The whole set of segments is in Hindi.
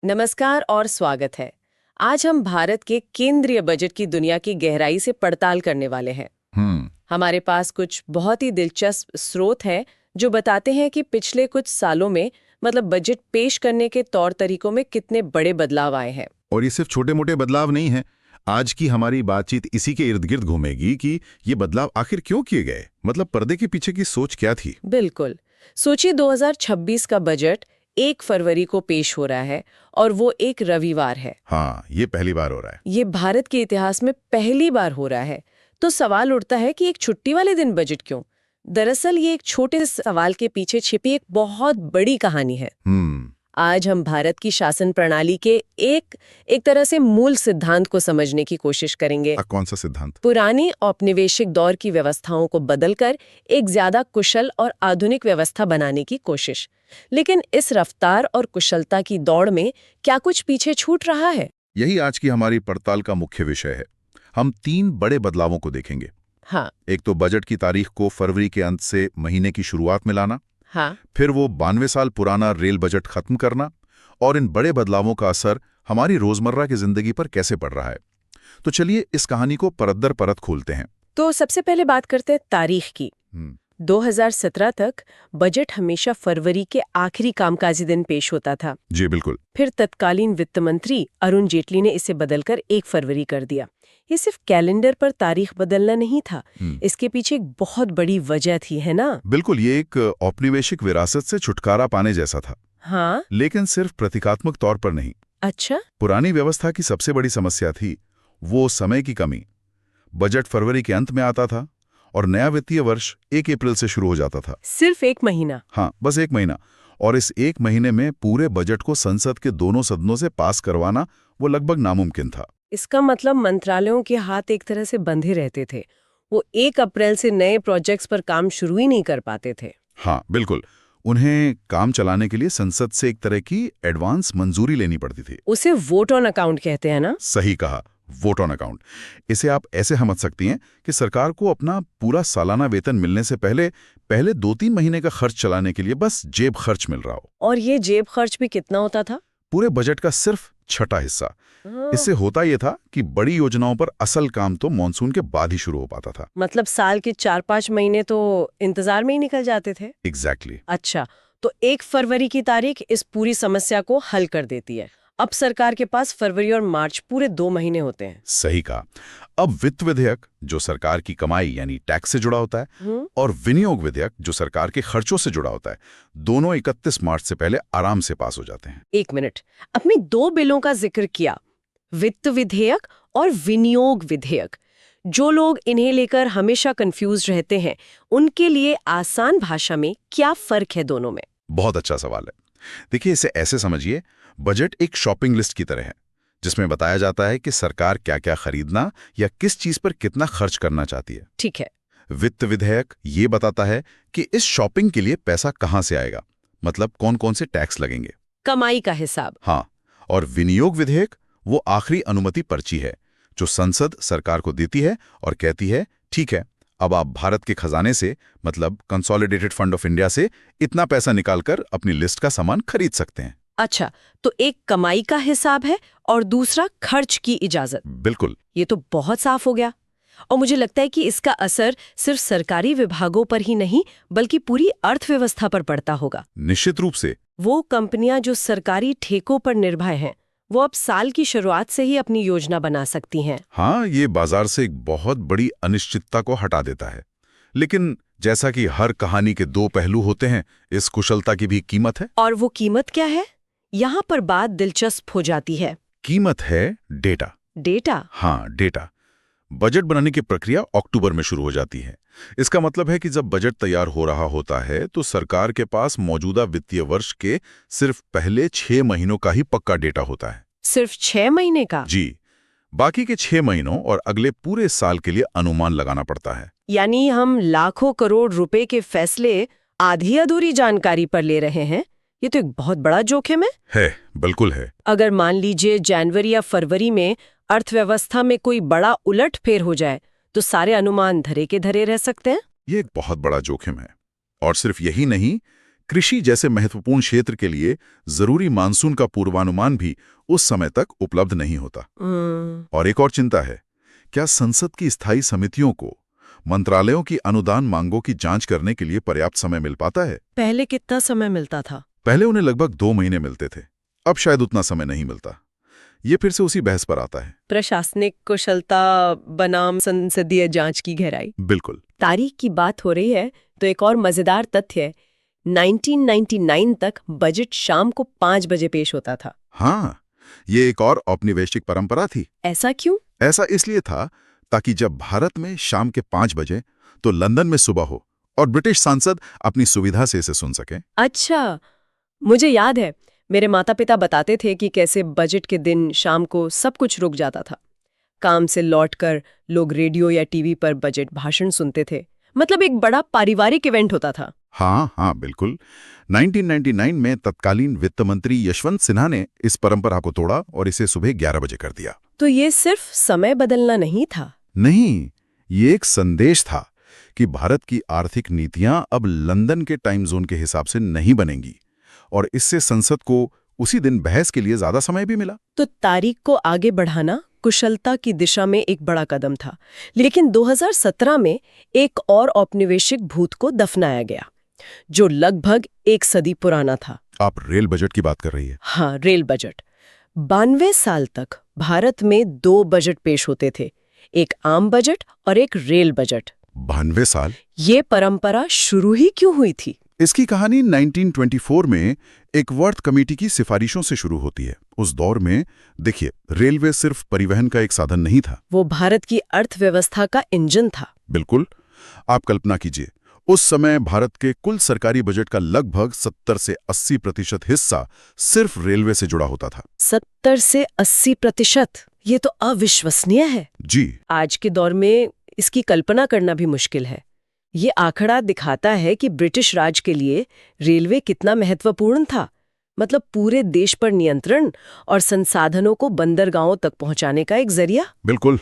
नमस्कार और स्वागत है। आज हम भारत के केंद्रीय बजट की दुनिया की गहराई से पड़ताल करने वाले हैं। हमारे पास कुछ बहुत ही दिलचस्प स्रोत हैं जो बताते हैं कि पिछले कुछ सालों में बजट पेश करने के तौर तरीकों में कितने बड़े बदलाव आए हैं। और ये सिर्फ छोटे मोटे बदलाव नहीं हैं। आज की हमारी बातचीत इसी के इर्द गिर्द घूमेगी कि ये बदलाव आखिर क्यों किए गए, मतलब पर्दे के पीछे की सोच क्या थी। बिल्कुल। सोचिए 2026 का बजट 1 फरवरी को पेश हो रहा है और वो एक रविवार है। हाँ, ये पहली बार हो रहा है। ये भारत के इतिहास में पहली बार हो रहा है। तो सवाल उठता है कि एक छुट्टी वाले दिन बजट क्यों? दरअसल ये एक छोटे से सवाल के पीछे छिपी एक बहुत बड़ी कहानी है। आज हम भारत की शासन प्रणाली के एक तरह से मूल सिद्धांत को समझने की कोशिश करेंगे। कौन सा सिद्धांत? पुरानी औपनिवेशिक दौर की व्यवस्थाओं को बदलकर एक ज्यादा कुशल और आधुनिक व्यवस्था बनाने की कोशिश। लेकिन इस रफ्तार और कुशलता की दौड़ में क्या कुछ पीछे छूट रहा है? यही आज की हमारी पड़ताल का मुख्य विषय है। हम 3 बड़े बदलावों को देखेंगे। हाँ। एक तो बजट की तारीख को फरवरी के अंत से महीने की शुरुआत में लाना। हाँ। फिर वो 92 साल पुराना रेल बजट खत्म करना, और इन बड़े बदलावों का असर हमारी रोजमर्रा की जिंदगी पर कैसे पड़ रहा है। तो चलिए इस कहानी को परत दर परत खोलते हैं। तो सबसे पहले बात करते हैं तारीख की। 2017 तक बजट हमेशा फरवरी के आखिरी कामकाजी दिन पेश होता था। जी बिल्कुल। फिर तत्कालीन वित्त मंत्री अरुण जेटली ने इसे बदलकर 1 फरवरी कर दिया। ये सिर्फ कैलेंडर पर तारीख बदलना नहीं था, इसके पीछे एक बहुत बड़ी वजह थी, है ना? बिल्कुल, ये एक औपनिवेशिक विरासत से छुटकारा पाने जैसा था। हाँ। लेकिन सिर्फ प्रतीकात्मक तौर पर नहीं। अच्छा। पुरानी व्यवस्था की सबसे बड़ी समस्या थी वो समय की कमी। बजट फरवरी के अंत में आता था और नया वित्तीय वर्ष 1 अप्रैल से शुरू हो जाता था। सिर्फ 1 महीना? हाँ, बस 1 महीना। और इस 1 महीने में पूरे बजट को संसद के दोनों सदनों से पास करवाना वो लगभग नामुमकिन था। इसका मतलब मंत्रालयों के हाथ एक तरह से बंधे रहते थे। वो 1 अप्रैल से नए प्रोजेक्ट्स पर काम शुरू ही नहीं कर पाते थे। हाँ बिल्कुल, उन्हें काम चलाने के लिए संसद से एक तरह की एडवांस मंजूरी लेनी पड़ती थी। उसे वोट ऑन अकाउंट कहते हैं ना? सही कहा, वोट ऑन अकाउंट। इसे आप ऐसे समझ सकती हैं कि सरकार को अपना पूरा सालाना वेतन मिलने से पहले 2-3 महीने का खर्च चलाने के लिए बस जेब खर्च मिल रहा हो। और ये जेब खर्च भी कितना होता था? पूरे बजट का सिर्फ 6ठा हिस्सा। इससे होता यह था कि बड़ी योजनाओं पर असल काम तो मॉनसून के बाद ही शुरू हो पाता था। मतलब साल के 4-5 महीने तो इंतजार में ही निकल जाते थे। एग्जैक्टली। अच्छा, तो 1 फरवरी की तारीख इस पूरी समस्या को हल कर देती है। अब सरकार के पास फरवरी और मार्च पूरे 2 महीने होते हैं। सही कहा। अब वित्त विधेयक जो सरकार की कमाई यानी टैक्स से जुड़ा होता है, और विनियोग विधेयक जो सरकार के खर्चों से जुड़ा होता है, दोनों 31 मार्च से पहले आराम से पास हो जाते हैं। 1 मिनट, अपने 2 बिलों का जिक्र किया, वित्त विधेयक और विनियोग विधेयक। जो लोग इन्हें लेकर हमेशा कंफ्यूज रहते हैं, उनके लिए आसान भाषा में क्या फर्क है दोनों में? बहुत अच्छा सवाल है। देखिए, इसे ऐसे समझिए, बजट एक शॉपिंग लिस्ट की तरह है जिसमें बताया जाता है कि सरकार क्या क्या खरीदना या किस चीज पर कितना खर्च करना चाहती है। ठीक है। वित्त विधेयक ये बताता है कि इस शॉपिंग के लिए पैसा कहां से आएगा, मतलब कौन कौन से टैक्स लगेंगे, कमाई का हिसाब। हाँ। और विनियोग विधेयक वो आखिरी अनुमति पर्ची है जो संसद सरकार को देती है और कहती है, ठीक है, अब आप भारत के खजाने से, मतलब कंसोलिडेटेड फंड ऑफ इंडिया से इतना पैसा निकालकर अपनी लिस्ट का सामान खरीद सकते हैं। अच्छा, तो एक कमाई का हिसाब है और दूसरा खर्च की इजाजत। बिल्कुल। ये तो बहुत साफ हो गया। और मुझे लगता है कि इसका असर सिर्फ सरकारी विभागों पर ही नहीं बल्कि पूरी अर्थव्यवस्था पर पड़ता होगा। निश्चित रूप से। वो कंपनियां जो सरकारी ठेकों पर निर्भर हैं, वो अब साल की शुरुआत से ही अपनी योजना बना सकती हैं। हाँ, ये बाजार से एक बहुत बड़ी अनिश्चितता को हटा देता है। लेकिन जैसा कि हर कहानी के 2 पहलू होते हैं, इस कुशलता की भी कीमत है। और वो कीमत क्या है? यहाँ पर बात दिलचस्प हो जाती है। कीमत है डेटा। डेटा? हाँ, डेटा। बजट बनाने की प्रक्रिया अक्टूबर में शुरू हो जाती है। इसका मतलब है कि जब बजट तैयार हो रहा होता है तो सरकार के पास मौजूदा वित्तीय वर्ष के सिर्फ पहले 6 महीनों का ही पक्का डेटा होता है। सिर्फ 6 महीने का? जी। बाकी के 6 महीनों और अगले पूरे साल के लिए अनुमान लगाना पड़ता है। यानी हम लाखों करोड़ रुपए के फैसले आधी अधूरी जानकारी पर ले रहे हैं। ये तो एक बहुत बड़ा जोखिम है। बिल्कुल है। अगर मान लीजिए जनवरी या फरवरी में अर्थव्यवस्था में कोई बड़ा उलटफेर हो जाए तो सारे अनुमान धरे के धरे रह सकते हैं। ये एक बहुत बड़ा जोखिम है। और सिर्फ यही नहीं, कृषि जैसे महत्वपूर्ण क्षेत्र के लिए जरूरी मानसून का पूर्वानुमान भी उस समय तक उपलब्ध नहीं होता। और एक और चिंता है, क्या संसद की स्थायी समितियों को मंत्रालयों की अनुदान मांगों की जांच करने के लिए पर्याप्त समय मिल पाता है? पहले कितना समय मिलता था? पहले उन्हें लगभग 2 महीने मिलते थे, अब शायद उतना समय नहीं मिलता। ये फिर से उसी बहस पर आता है, प्रशासनिक कुशलता बनाम संसदीय जांच की गहराई। बिल्कुल। तारीख की बात हो रही है तो एक और मजेदार तथ्य है, 1999 तक बजट शाम को 5 बजे पेश होता था। हाँ, ये एक और औपनिवेशिक परंपरा थी। ऐसा क्यों? ऐसा इसलिए था ताकि जब भारत में शाम के 5 बजे तो लंदन में सुबह हो और ब्रिटिश सांसद अपनी सुविधा से इसे सुन सकें। अच्छा, मुझे याद है मेरे माता पिता बताते थे कि कैसे बजट के दिन शाम को सब कुछ रुक जाता था। काम से लौटकर लोग रेडियो या टीवी पर बजट भाषण सुनते थे। मतलब एक बड़ा पारिवारिक इवेंट होता था। हाँ, बिल्कुल। 1999 में तत्कालीन वित्त मंत्री यशवंत सिन्हा ने इस परंपरा को तोड़ा और इसे सुबह 11 बजे कर दिया। तो ये सिर्फ समय बदलना नहीं था। नहीं, ये एक संदेश था कि भारत की आर्थिक नीतियां अब लंदन के टाइम जोन के हिसाब से नहीं बनेंगी, और इससे संसद को उसी दिन बहस के लिए ज्यादा समय भी मिला। तो तारीख को आगे बढ़ाना कुशलता की दिशा में एक बड़ा कदम था। लेकिन 2017 में एक और औपनिवेशिक भूत को दफनाया गया, जो लगभग 1 सदी पुराना था। आप रेल बजट की बात कर रही है? हाँ, रेल बजट। 92 साल तक भारत में 2 बजट पेश होते थे, एक आम बजट और एक रेल बजट। 92 साल? ये परंपरा शुरू ही क्यों हुई थी? इसकी कहानी 1924 में एक वर्थ कमेटी की सिफारिशों से शुरू होती है। उस दौर में देखिए, रेलवे सिर्फ परिवहन का एक साधन नहीं था, वो भारत की अर्थव्यवस्था का इंजन था। बिल्कुल। आप कल्पना कीजिए, उस समय भारत के कुल सरकारी बजट का लगभग 70 से 80% हिस्सा सिर्फ रेलवे से जुड़ा होता था। 70 से 80%? ये तो अविश्वसनीय है। जी। आज के दौर में इसकी कल्पना करना भी मुश्किल है। ये आंकड़ा दिखाता है कि ब्रिटिश राज के लिए रेलवे कितना महत्वपूर्ण था। मतलब पूरे देश पर नियंत्रण और संसाधनों को बंदरगाहों तक पहुंचाने का एक जरिया। बिल्कुल।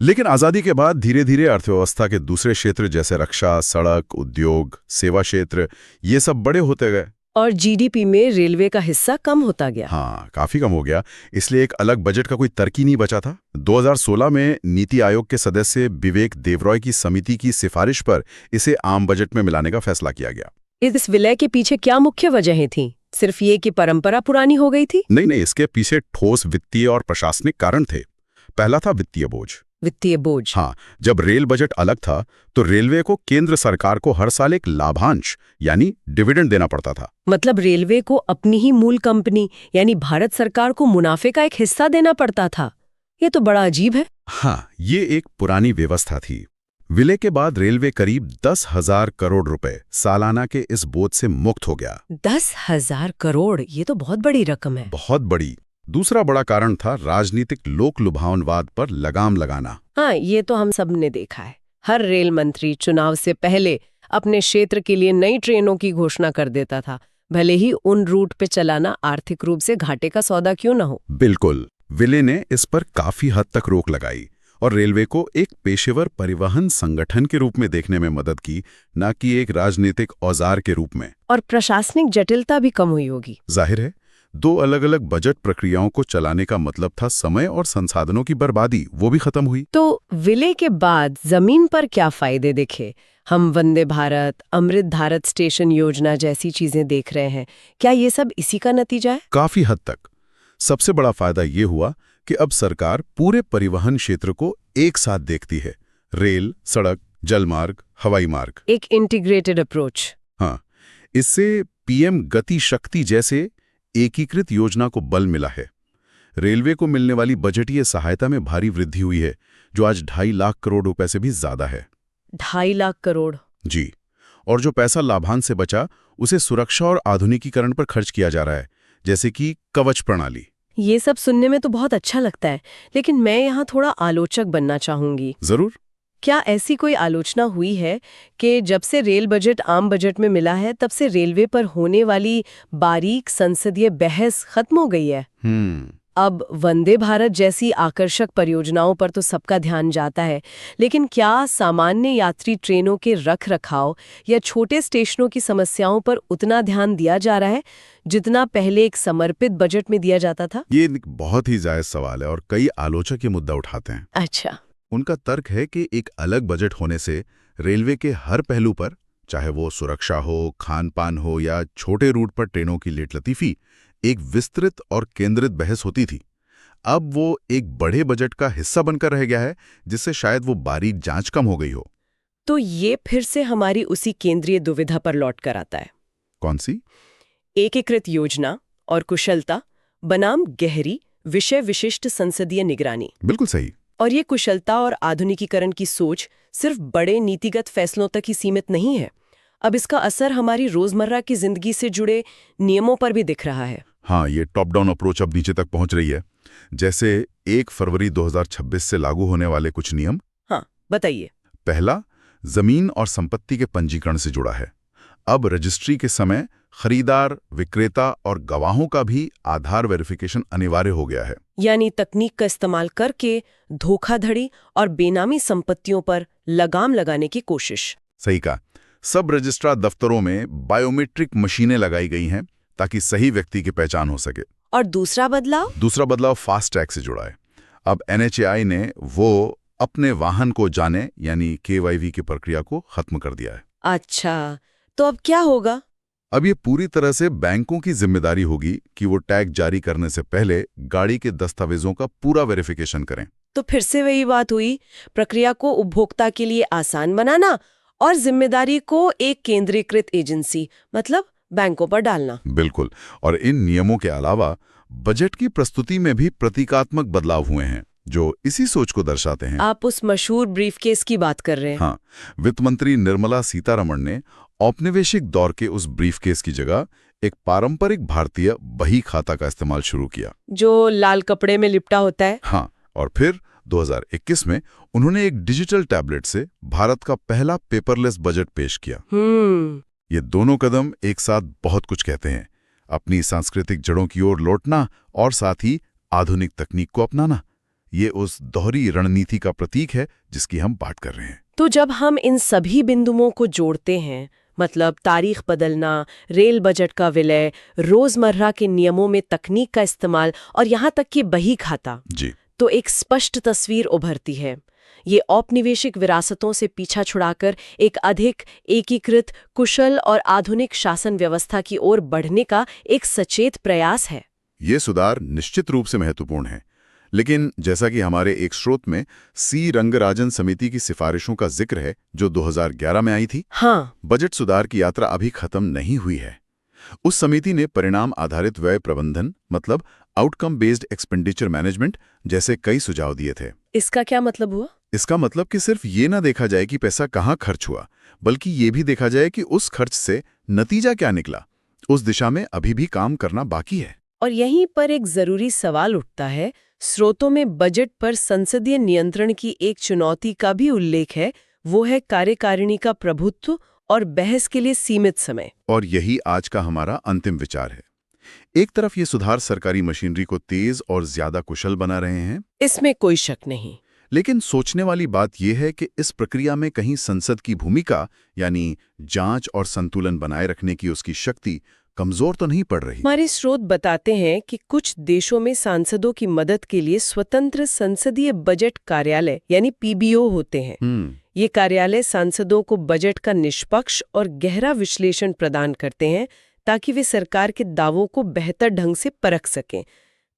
लेकिन आजादी के बाद धीरे धीरे अर्थव्यवस्था के दूसरे क्षेत्र जैसे रक्षा, सड़क, उद्योग, सेवा क्षेत्र, ये सब बड़े होते गए और जीडीपी में रेलवे का हिस्सा कम होता गया। हाँ, काफी कम हो गया। इसलिए एक अलग बजट का कोई तर्क ही नहीं बचा था। 2016 में नीति आयोग के सदस्य विवेक देवरॉय की समिति की सिफारिश पर इसे आम बजट में मिलाने का फैसला किया गया। इस विलय के पीछे क्या मुख्य वजहें थीं? सिर्फ ये कि परंपरा पुरानी हो गई थी? नहीं, इसके पीछे ठोस वित्तीय और प्रशासनिक कारण थे। पहला था वित्तीय बोझ। वित्तीय बोझ? हाँ, जब रेल बजट अलग था तो रेलवे को केंद्र सरकार को हर साल एक लाभांश यानी डिविडेंड देना पड़ता था। मतलब रेलवे को अपनी ही मूल कंपनी यानी भारत सरकार को मुनाफे का एक हिस्सा देना पड़ता था। ये तो बड़ा अजीब है। हाँ, ये एक पुरानी व्यवस्था थी। विलय के बाद रेलवे करीब 10,000 करोड़ रुपए सालाना के इस बोझ से मुक्त हो गया। 10,000 करोड़, ये तो बहुत बड़ी रकम है। बहुत बड़ी। दूसरा बड़ा कारण था राजनीतिक लोक लुभावनवाद पर लगाम लगाना। हाँ, ये तो हम सब ने देखा है। हर रेल मंत्री चुनाव से पहले अपने क्षेत्र के लिए नई ट्रेनों की घोषणा कर देता था, भले ही उन रूट पे चलाना आर्थिक रूप से घाटे का सौदा क्यों न हो। बिल्कुल। विलय ने इस पर काफी हद तक रोक लगाई और रेलवे को एक पेशेवर परिवहन संगठन के रूप में देखने में मदद की, न कि एक राजनीतिक औजार के रूप में। और प्रशासनिक जटिलता भी कम हुई होगी। जाहिर है, 2 अलग-अलग बजट प्रक्रियाओं को चलाने का मतलब था समय और संसाधनों की बर्बादी, वो भी खत्म हुई। तो विलय के बाद जमीन पर क्या फायदे दिखे? हम वंदे भारत, अमृत भारत स्टेशन योजना जैसी चीजें देख रहे हैं। क्या ये सब इसी का नतीजा है? काफी हद तक। सबसे बड़ा फायदा ये हुआ कि अब सरकार पूरे परिवहन क्षेत्र को एक साथ देखती है। रेल, सड़क, जलमार्ग, हवाई मार्ग। एक इंटीग्रेटेड अप्रोच। हाँ, इससे पीएम गति शक्ति जैसे एकीकृत योजना को बल मिला है। रेलवे को मिलने वाली बजटीय सहायता में भारी वृद्धि हुई है, जो आज 2.5 लाख करोड़ रुपए से भी ज्यादा है। 2.5 लाख करोड़? जी। और जो पैसा लाभांश से बचा, उसे सुरक्षा और आधुनिकीकरण पर खर्च किया जा रहा है, जैसे कि कवच प्रणाली। ये सब सुनने में तो बहुत अच्छा लगता है, लेकिन मैं यहाँ थोड़ा आलोचक बनना चाहूंगी। जरूर। क्या ऐसी कोई आलोचना हुई है कि जब से रेल बजट आम बजट में मिला है, तब से रेलवे पर होने वाली बारीक संसदीय बहस खत्म हो गई है? अब वंदे भारत जैसी आकर्षक परियोजनाओं पर तो सबका ध्यान जाता है, लेकिन क्या सामान्य यात्री ट्रेनों के रख-रखाव या छोटे स्टेशनों की समस्याओं पर उतना ध्यान दिया जा रहा है जितना पहले एक समर्पित बजट में दिया जाता था? ये एक बहुत ही जायज सवाल है और कई आलोचक ये मुद्दा उठाते हैं। अच्छा। उनका तर्क है कि एक अलग बजट होने से रेलवे के हर पहलू पर, चाहे वो सुरक्षा हो, खान-पान हो या छोटे रूट पर ट्रेनों की लेट-लतीफ़ी, एक विस्तृत और केंद्रित बहस होती थी। अब वो एक बड़े बजट का हिस्सा बनकर रह गया है, जिससे शायद वो बारीक जांच कम हो गई हो। तो ये फिर से हमारी उसी केंद्रीय दुविधा पर लौट कर आता है। कौन सी? एकीकृत योजना और कुशलता बनाम गहरी विषय विशिष्ट संसदीय निगरानी। बिल्कुल सही। और ये कुशलता और आधुनिकीकरण की सोच सिर्फ बड़े नीतिगत फैसलों तक ही सीमित नहीं है। अब इसका असर हमारी रोजमर्रा की जिंदगी से जुड़े नियमों पर भी दिख रहा है। हाँ, ये टॉप डाउन अप्रोच अब नीचे तक पहुंच रही है। जैसे 1 फरवरी 2026 से लागू होने वाले कुछ नियम। हाँ, बताइए। पहला, जमीन और संपत्ति के पंजीकरण से जुड़ा है। अब रजिस्ट्री के समय खरीदार, विक्रेता और गवाहों का भी आधार वेरिफिकेशन अनिवार्य हो गया है। यानी तकनीक का इस्तेमाल करके धोखाधड़ी और बेनामी संपत्तियों पर लगाम लगाने की कोशिश। सही कहा। सब रजिस्ट्रार दफ्तरों में बायोमेट्रिक मशीनें लगाई गई हैं ताकि सही व्यक्ति की पहचान हो सके। और दूसरा बदलाव फास्ट टैग से जुड़ा है। अब NHAI ने वो अपने वाहन को जाने यानी KYV की प्रक्रिया को खत्म कर दिया है। अच्छा, तो अब क्या होगा? अब ये पूरी तरह से बैंकों की जिम्मेदारी होगी कि वो टैग जारी करने से पहले गाड़ी के दस्तावेजों का पूरा वेरिफिकेशन करें। तो फिर से वही बात हुई, प्रक्रिया को उपभोक्ता के लिए आसान बनाना और जिम्मेदारी को एक केंद्रीकृत एजेंसी मतलब बैंकों पर डालना। बिल्कुल। और इन नियमों के अलावा बजट की प्रस्तुति में भी प्रतीकात्मक बदलाव हुए हैं जो इसी सोच को दर्शाते हैं। आप उस मशहूर ब्रीफकेस की बात कर रहे हैं? हाँ, वित्त मंत्री निर्मला सीतारमण ने औपनिवेशिक दौर के उस ब्रीफकेस की जगह एक पारंपरिक भारतीय बही खाता का इस्तेमाल शुरू किया, जो लाल कपड़े में लिपटा होता है। हाँ, और फिर 2021 में उन्होंने एक डिजिटल टैबलेट से भारत का पहला पेपरलेस बजट पेश किया। ये दोनों कदम एक साथ बहुत कुछ कहते हैं। अपनी सांस्कृतिक जड़ों की ओर लौटना और साथ ही आधुनिक तकनीक को अपनाना। ये उस दोहरी रणनीति का प्रतीक है जिसकी हम बात कर रहे हैं। तो जब हम इन सभी बिंदुओं को जोड़ते हैं, मतलब तारीख बदलना, रेल बजट का विलय, रोजमर्रा के नियमों में तकनीक का इस्तेमाल और यहाँ तक कि बही खाता जी, तो एक स्पष्ट तस्वीर उभरती है। ये औपनिवेशिक विरासतों से पीछा छुड़ाकर एक अधिक एकीकृत, कुशल और आधुनिक शासन व्यवस्था की ओर बढ़ने का एक सचेत प्रयास है। ये सुधार निश्चित रूप से महत्वपूर्ण है, लेकिन जैसा कि हमारे एक स्रोत में सी रंगराजन समिति की सिफारिशों का जिक्र है जो 2011 में आई थी, हाँ, बजट सुधार की यात्रा अभी खत्म नहीं हुई है। उस समिति ने परिणाम आधारित व्यय प्रबंधन मतलब आउटकम बेस्ड एक्सपेंडिचर मैनेजमेंट जैसे कई सुझाव दिए थे। इसका क्या मतलब हुआ? इसका मतलब कि सिर्फ ये ना देखा जाए कि पैसा कहाँ खर्च हुआ, बल्कि ये भी देखा जाए कि उस खर्च से नतीजा क्या निकला। उस दिशा में अभी भी काम करना बाकी है। और यहीं पर एक जरूरी सवाल उठता है। स्रोतों में बजट पर संसदीय नियंत्रण की एक चुनौती का भी उल्लेख है, वो है कार्यकारिणी का प्रभुत्व और बहस के लिए सीमित समय। और यही आज का हमारा अंतिम विचार है। एक तरफ ये सुधार सरकारी मशीनरी को तेज और ज्यादा कुशल बना रहे हैं, इसमें कोई शक नहीं, लेकिन सोचने वाली बात यह है कि इस प्रक्रिया में कहीं संसद की भूमिका यानी जांच और संतुलन बनाए रखने की उसकी शक्ति कमजोर तो नहीं पड़ रही। हमारे स्रोत बताते हैं कि कुछ देशों में सांसदों की मदद के लिए स्वतंत्र संसदीय बजट कार्यालय यानी PBO होते हैं। ये कार्यालय सांसदों को बजट का निष्पक्ष और गहरा विश्लेषण प्रदान करते हैं ताकि वे सरकार के दावों को बेहतर ढंग से परख सकें।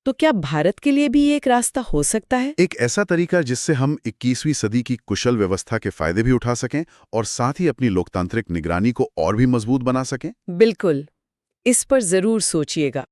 तो क्या भारत के लिए भी ये एक रास्ता हो सकता है? एक ऐसा तरीका जिससे हम 21वीं सदी की कुशल व्यवस्था के फायदे भी उठा सकें और साथ ही अपनी लोकतांत्रिक निगरानी को और भी मजबूत बना सकें? बिल्कुल, इस पर जरूर सोचिएगा।